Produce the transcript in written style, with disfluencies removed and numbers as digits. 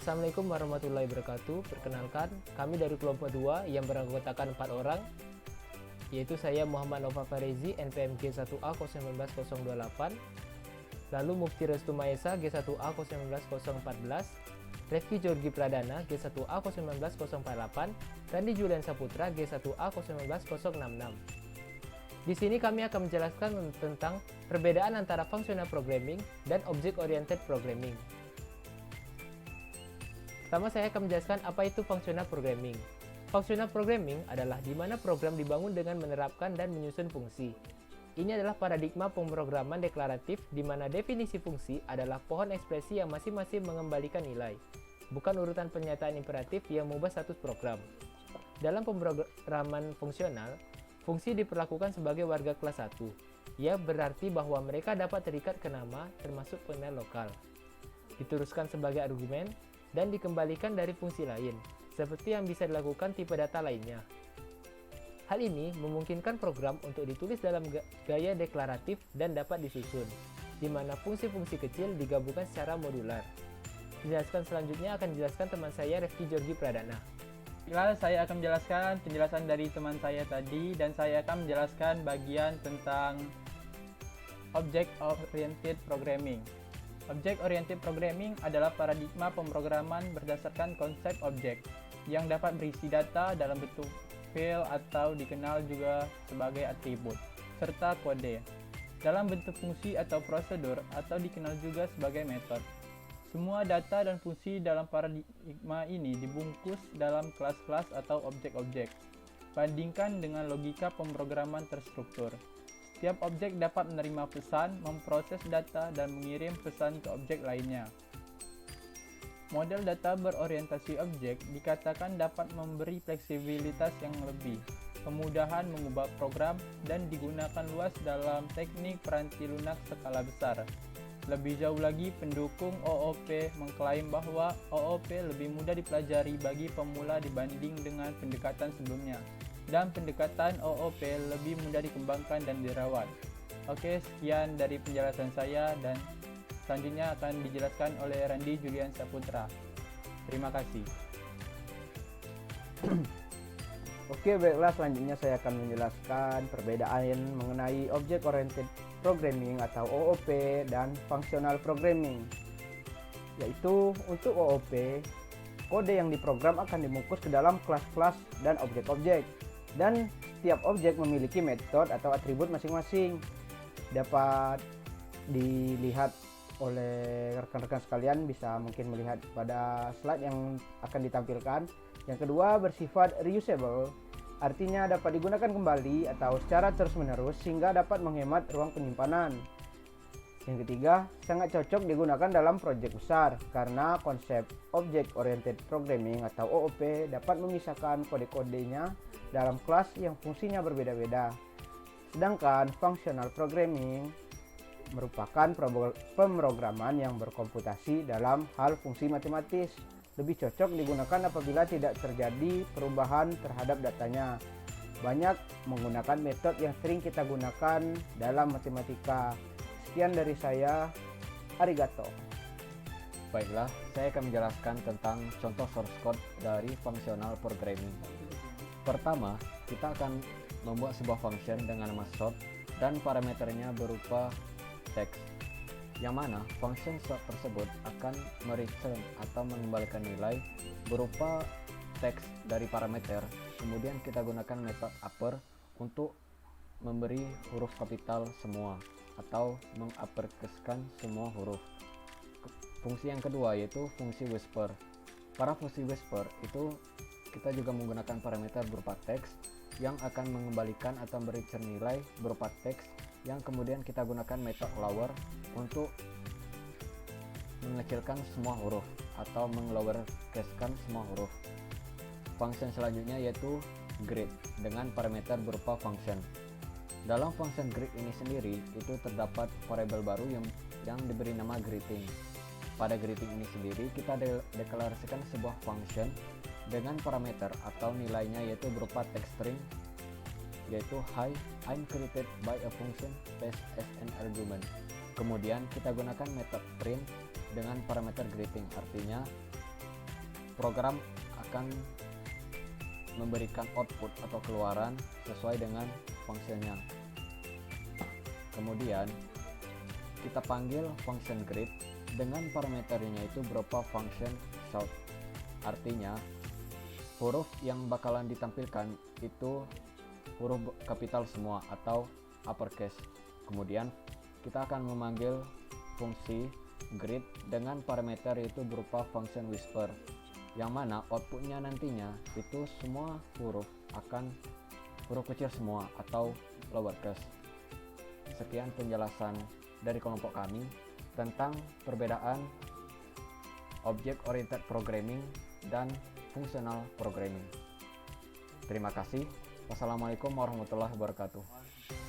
Assalamualaikum warahmatullahi wabarakatuh. Perkenalkan, kami dari kelompok 2 yang beranggotakan 4 orang, yaitu saya Muhammad Nova Farezi, NPM G1A 019028, lalu Mufti Restu Maesa G1A 019014, Refki Georgi Pradana G1A 019048, Randi Julian Saputra G1A 019066. Di sini kami akan menjelaskan tentang perbedaan antara functional programming dan object oriented programming. Pertama, saya akan menjelaskan apa itu functional programming. Functional programming adalah di mana program dibangun dengan menerapkan dan menyusun fungsi. Ini adalah paradigma pemrograman deklaratif di mana definisi fungsi adalah pohon ekspresi yang masing-masing mengembalikan nilai, bukan urutan pernyataan imperatif yang mengubah status program. Dalam pemrograman fungsional, fungsi diperlakukan sebagai warga kelas 1, yang berarti bahwa mereka dapat terikat ke nama termasuk pengenal lokal, diteruskan sebagai argumen, dan dikembalikan dari fungsi lain, seperti yang bisa dilakukan tipe data lainnya. Hal ini memungkinkan program untuk ditulis dalam gaya deklaratif dan dapat disusun, di mana fungsi-fungsi kecil digabungkan secara modular. Penjelasan selanjutnya akan dijelaskan teman saya Refki Georgi Pradana. Baiklah, saya akan menjelaskan penjelasan dari teman saya tadi, dan saya akan menjelaskan bagian tentang Object Oriented Programming. Object-oriented programming adalah paradigma pemrograman berdasarkan konsep objek yang dapat berisi data dalam bentuk file atau dikenal juga sebagai atribut, serta kode dalam bentuk fungsi atau prosedur atau dikenal juga sebagai metode. Semua data dan fungsi dalam paradigma ini dibungkus dalam kelas-kelas atau objek-objek. Bandingkan dengan logika pemrograman terstruktur. Setiap objek dapat menerima pesan, memproses data, dan mengirim pesan ke objek lainnya. Model data berorientasi objek dikatakan dapat memberi fleksibilitas yang lebih, kemudahan mengubah program, dan digunakan luas dalam teknik peranti lunak skala besar. Lebih jauh lagi, pendukung OOP mengklaim bahwa OOP lebih mudah dipelajari bagi pemula dibanding dengan pendekatan sebelumnya, dan pendekatan OOP lebih mudah dikembangkan dan dirawat. Oke, sekian dari penjelasan saya, dan selanjutnya akan dijelaskan oleh Randi Julian Saputra. Terima kasih. Oke, baiklah, selanjutnya saya akan menjelaskan perbedaan mengenai Object Oriented Programming atau OOP dan Functional Programming. Yaitu untuk OOP, kode yang diprogram akan dibungkus ke dalam kelas-kelas dan objek-objek. Dan setiap objek memiliki metode atau atribut masing-masing. Dapat dilihat oleh rekan-rekan sekalian, bisa mungkin melihat pada slide yang akan ditampilkan. Yang kedua, bersifat reusable, artinya dapat digunakan kembali atau secara terus-menerus sehingga dapat menghemat ruang penyimpanan. Yang ketiga, sangat cocok digunakan dalam proyek besar karena konsep Object Oriented Programming atau OOP dapat memisahkan kode-kodenya dalam kelas yang fungsinya berbeda-beda. Sedangkan Functional Programming merupakan pemrograman yang berkomputasi dalam hal fungsi matematis. Lebih cocok digunakan apabila tidak terjadi perubahan terhadap datanya. Banyak menggunakan metode yang sering kita gunakan dalam matematika. Sekian dari saya, arigato. Baiklah, saya akan menjelaskan tentang contoh source code dari functional programming. Pertama, kita akan membuat sebuah function dengan nama sort dan parameternya berupa text, yang mana function sort tersebut akan mereturn atau mengembalikan nilai berupa teks dari parameter. Kemudian kita gunakan metode upper untuk memberi huruf kapital semua atau menguppercasekan semua huruf. Fungsi yang kedua yaitu fungsi whisper. Para fungsi whisper itu kita juga menggunakan parameter berupa teks yang akan mengembalikan atau mereturn nilai berupa teks, yang kemudian kita gunakan metode lower untuk mengecilkan semua huruf atau menglowercasekan semua huruf. Function selanjutnya yaitu greet dengan parameter berupa function. Dalam function greet ini sendiri itu terdapat variabel baru yang diberi nama greeting. Pada greeting ini sendiri kita deklarasikan sebuah function dengan parameter atau nilainya yaitu berupa text string, yaitu hi, I'm created by a function passed as an argument. Kemudian kita gunakan metode print dengan parameter greeting, artinya program akan memberikan output atau keluaran sesuai dengan fungsinya. Kemudian kita panggil function greet dengan parameternya itu berupa function shout. Artinya huruf yang bakalan ditampilkan itu huruf kapital semua atau uppercase. Kemudian kita akan memanggil fungsi greet dengan parameter yaitu berupa function whisper, yang mana outputnya nantinya itu semua huruf akan huruf kecil semua atau lowercase. Sekian penjelasan dari kelompok kami tentang perbedaan object oriented programming dan functional programming. Terima kasih. Wassalamualaikum warahmatullahi wabarakatuh.